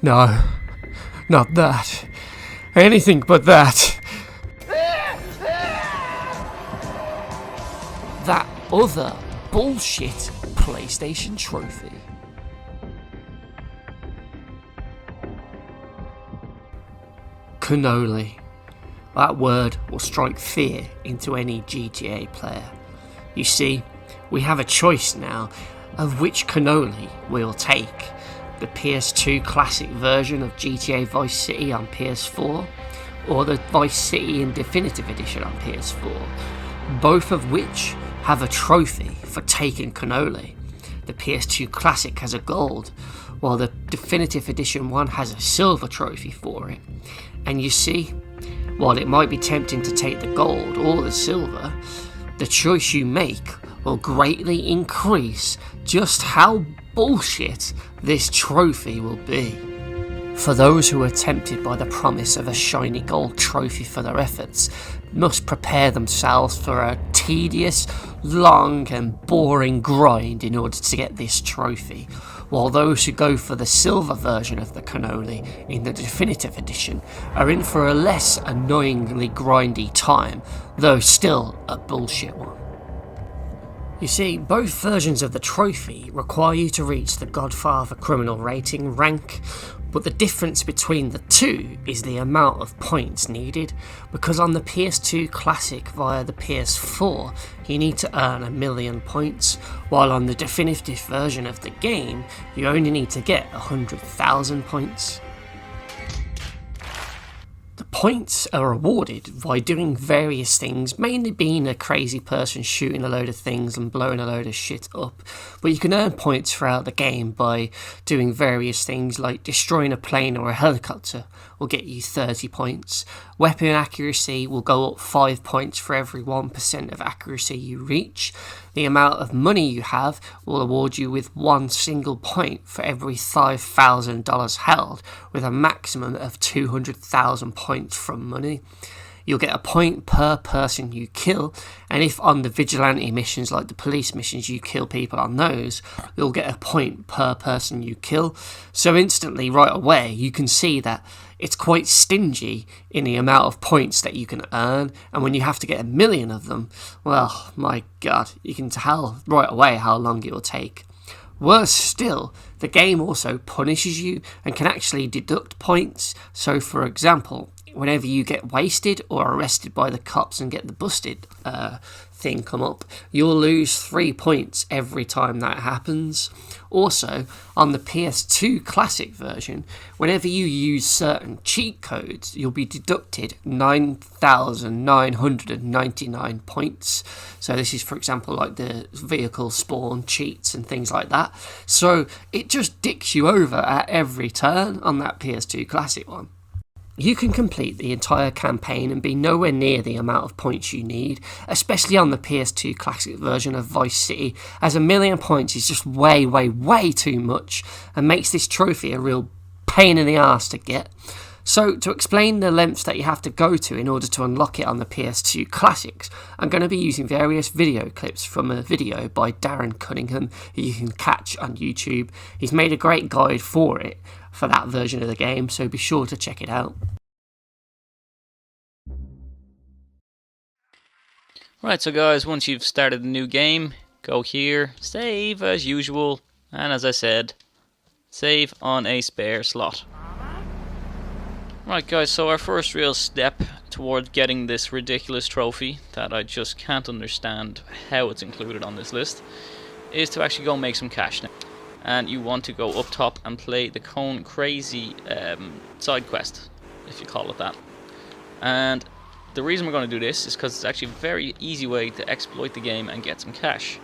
No, not that. Anything but that. That other bullshit PlayStation trophy. Cannoli. That word will strike fear into any GTA player. You see, we have a choice now of which cannoli we'll take. The PS2 classic version of GTA Vice City on PS4, or the Vice City and Definitive Edition on PS4, both of which have a trophy for taking cannoli. The PS2 classic has a gold, while the Definitive Edition one has a silver trophy for it. And you see, while it might be tempting to take the gold or the silver, the choice you make will greatly increase just how bullshit this trophy will be. For those who are tempted by the promise of a shiny gold trophy for their efforts, must prepare themselves for a tedious, long and boring grind in order to get this trophy, while those who go for the silver version of the cannoli in the Definitive Edition are in for a less annoyingly grindy time, though still a bullshit one. You see, both versions of the trophy require you to reach the Godfather criminal rating rank, but the difference between the two is the amount of points needed, because on the PS2 Classic via the PS4 you need to earn 1,000,000 points, while on the definitive version of the game you only need to get 100,000 points. The points are awarded by doing various things, mainly being a crazy person shooting a load of things and blowing a load of shit up, but you can earn points throughout the game by doing various things like destroying a plane or a helicopter will get you 30 points, weapon accuracy will go up 5 points for every 1% of accuracy you reach, the amount of money you have will award you with 1 single point for every $5,000 held, with a maximum of 200,000 points from money. You'll get a point per person you kill, and if on the vigilante missions like the police missions you kill people on those, you'll get a point per person you kill. So instantly, right away, you can see that it's quite stingy in the amount of points that you can earn, and when you have to get 1,000,000 of them, well, my god, you can tell right away how long it will take. Worse still, the game also punishes you and can actually deduct points. So for example, whenever you get wasted or arrested by the cops and get the busted thing come up, you'll lose 3 points every time that happens. Also, on the PS2 Classic version, whenever you use certain cheat codes, you'll be deducted 9,999 points. So this is, for example, like the vehicle spawn cheats and things like that. So it just dicks you over at every turn on that PS2 Classic one. You can complete the entire campaign and be nowhere near the amount of points you need, especially on the PS2 Classic version of Vice City, as 1,000,000 points is just way, way, way too much and makes this trophy a real pain in the arse to get. So, to explain the lengths that you have to go to in order to unlock it on the PS2 Classics, I'm going to be using various video clips from a video by Darren Cunningham, who you can catch on YouTube. He's made a great guide for it, for that version of the game, so be sure to check it out. Right, so guys, once you've started a new game, go here, save as usual, and as I said, save on a spare slot. Right guys, so our first real step towards getting this ridiculous trophy that I just can't understand how it's included on this list is to actually go make some cash now. And you want to go up top and play the Cone Crazy side quest, if you call it that. And the reason we're going to do this is because it's actually a very easy way to exploit the game and get some cash.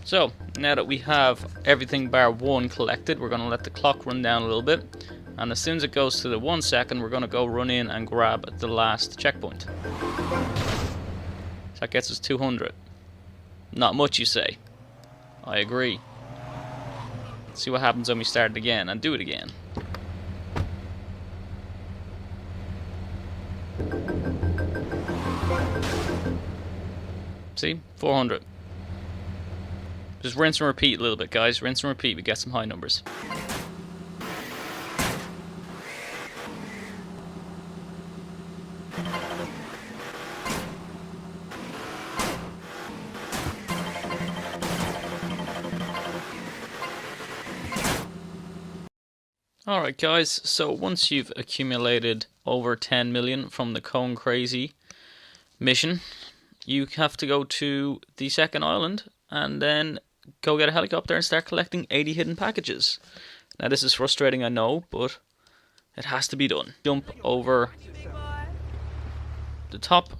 So, now that we have everything bar 1 collected, we're going to let the clock run down a little bit. And as soon as it goes to the 1 second, we're going to go run in and grab the last checkpoint. So that gets us 200. Not much, you say. I agree. See what happens when we start it again and do it again. See? 400. Just rinse and repeat a little bit, guys. Rinse and repeat. We get some high numbers. Alright guys, so once you've accumulated over 10 million from the Cone Crazy mission, you have to go to the second island and then go get a helicopter and start collecting 80 hidden packages. Now this is frustrating, I know, but it has to be done. Jump over the top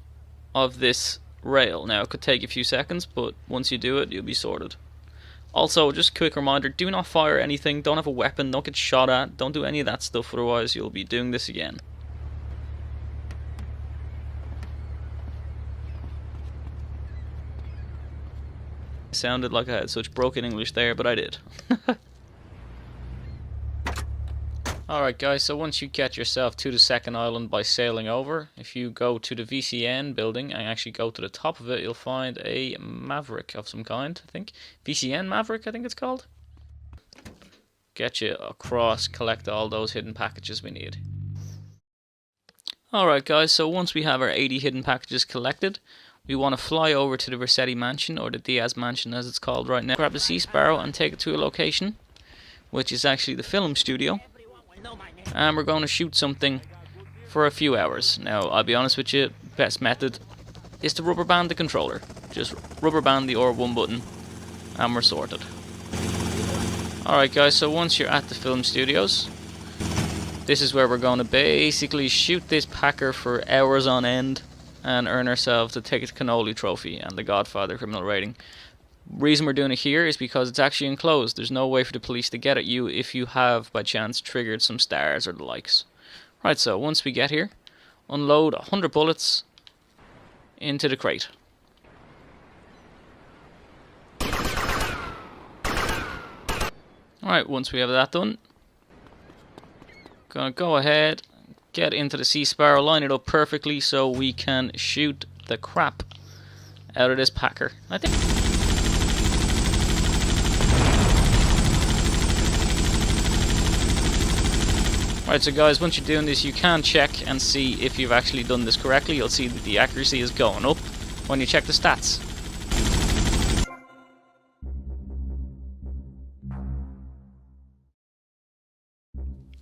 of this rail. Now it could take a few seconds, but once you do it, you'll be sorted. Also, just a quick reminder, do not fire anything, don't have a weapon, don't get shot at, don't do any of that stuff, otherwise you'll be doing this again. It sounded like I had such broken English there, but I did. Alright guys, so once you get yourself to the second island by sailing over, if you go to the VCN building and actually go to the top of it, you'll find a Maverick of some kind, I think. VCN Maverick, I think it's called. Get you across, collect all those hidden packages we need. Alright guys, so once we have our 80 hidden packages collected, we want to fly over to the Vercetti Mansion, or the Diaz Mansion as it's called right now. Grab the Sea Sparrow and take it to a location, which is actually the film studio. And we're going to shoot something for a few hours. Now, I'll be honest with you, best method is to rubber band the controller. Just rubber band the R1 button and we're sorted. Alright guys, so once you're at the film studios, this is where we're going to basically shoot this packer for hours on end and earn ourselves the Take It to Cannoli trophy and the Godfather criminal rating. Reason we're doing it here is because it's actually enclosed. There's no way for the police to get at you if you have by chance triggered some stars or the likes. Right, so once we get here, unload 100 bullets into the crate. Alright, once we have that done, gonna go ahead, get into the Sea Sparrow, line it up perfectly so we can shoot the crap out of this packer. I think. Right, so guys, once you're doing this, you can check and see if you've actually done this correctly. You'll see that the accuracy is going up when you check the stats.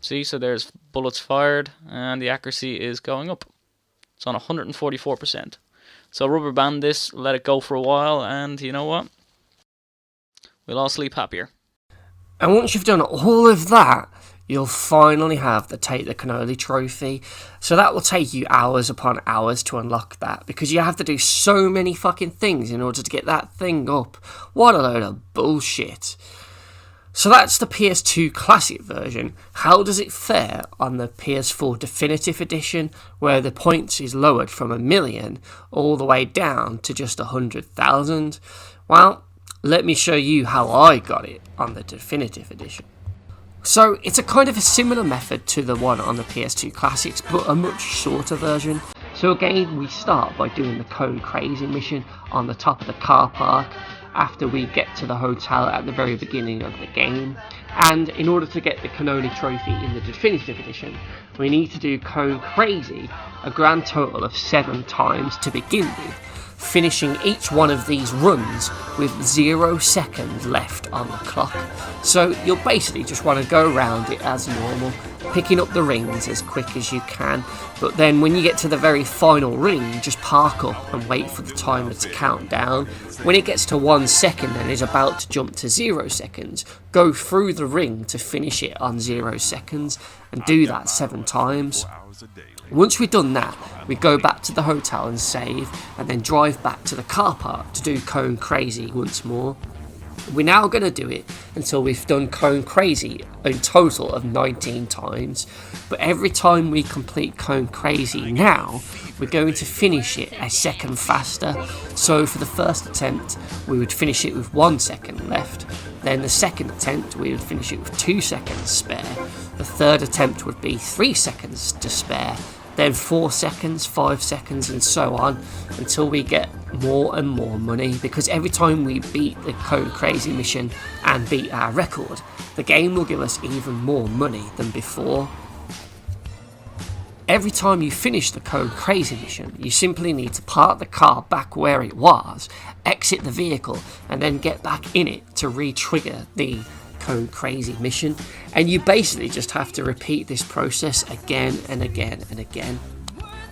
See, so there's bullets fired and the accuracy is going up. It's on 144%. So rubber band this, let it go for a while, and you know what? We'll all sleep happier. And once you've done all of that, you'll finally have the Take the Cannoli trophy. So that will take you hours upon hours to unlock that, because you have to do so many fucking things in order to get that thing up. What a load of bullshit. So that's the PS2 Classic version. How does it fare on the PS4 Definitive Edition, where the points is lowered from 1 million all the way down to just 100,000? Well, let me show you how I got it on the Definitive Edition. So it's a kind of a similar method to the one on the PS2 Classics, but a much shorter version. So again, we start by doing the Cone Crazy mission on the top of the car park after we get to the hotel at the very beginning of the game. And in order to get the Cannoli trophy in the Definitive Edition, we need to do Cone Crazy a grand total of 7 times to begin with, finishing each one of these runs with 0 seconds left on the clock. So you'll basically just want to go around it as normal, picking up the rings as quick as you can, but then when you get to the very final ring, just park up and wait for the timer to count down. When it gets to 1 second and is about to jump to 0 seconds, go through the ring to finish it on 0 seconds, and do that 7 times. Once we've done that, we go back to the hotel and save, and then drive back to the car park to do Cone Crazy once more. We're now going to do it until we've done Cone Crazy a total of 19 times, but every time we complete Cone Crazy now, we're going to finish it a second faster. So for the first attempt, we would finish it with 1 second left, Then the second attempt, we would finish it with 2 seconds spare. The third attempt would be 3 seconds to spare. Then 4 seconds, 5 seconds, and so on, until we get more and more money, because every time we beat the Code Crazy mission and beat our record, the game will give us even more money than before. Every time you finish the Code Crazy mission, you simply need to park the car back where it was, exit the vehicle, and then get back in it to re-trigger the Code Crazy mission. And you basically just have to repeat this process again and again and again.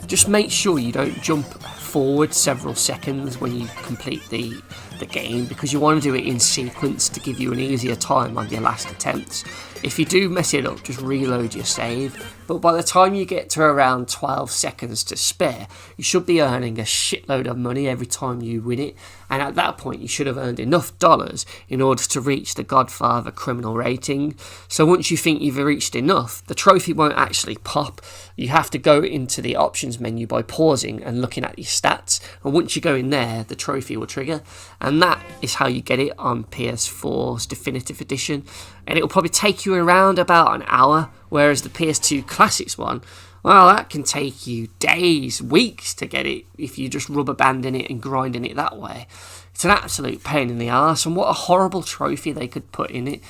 Just make sure you don't jump forward several seconds when you complete the game, because you want to do it in sequence to give you an easier time on your last attempts. If you do mess it up, just reload your save. But by the time you get to around 12 seconds to spare, you should be earning a shitload of money every time you win it. And at that point, you should have earned enough dollars in order to reach the Godfather criminal rating. So once you think you've reached enough, the trophy won't actually pop. You have to go into the options menu by pausing and looking at your stats. And once you go in there, the trophy will trigger. And that is how you get it on PS4's Definitive Edition. And it'll probably take you around about an hour, whereas the PS2 Classics one, well, that can take you days, weeks to get it if you just rubber banding it and grinding it that way. It's an absolute pain in the arse, and what a horrible trophy they could put in it.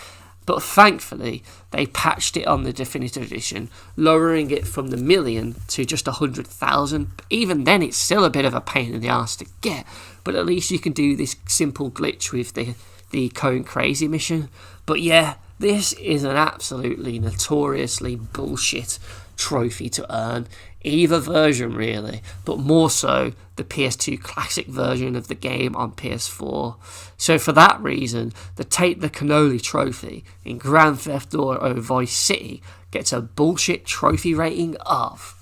But thankfully, they patched it on the Definitive Edition, lowering it from the million to just 100,000. Even then, it's still a bit of a pain in the arse to get, but at least you can do this simple glitch with the Code Crazy mission. But yeah, this is an absolutely notoriously bullshit trophy to earn. Either version really, but more so the PS2 Classic version of the game on PS4. So for that reason, the Take the Cannoli trophy in Grand Theft Auto Vice City gets a bullshit trophy rating of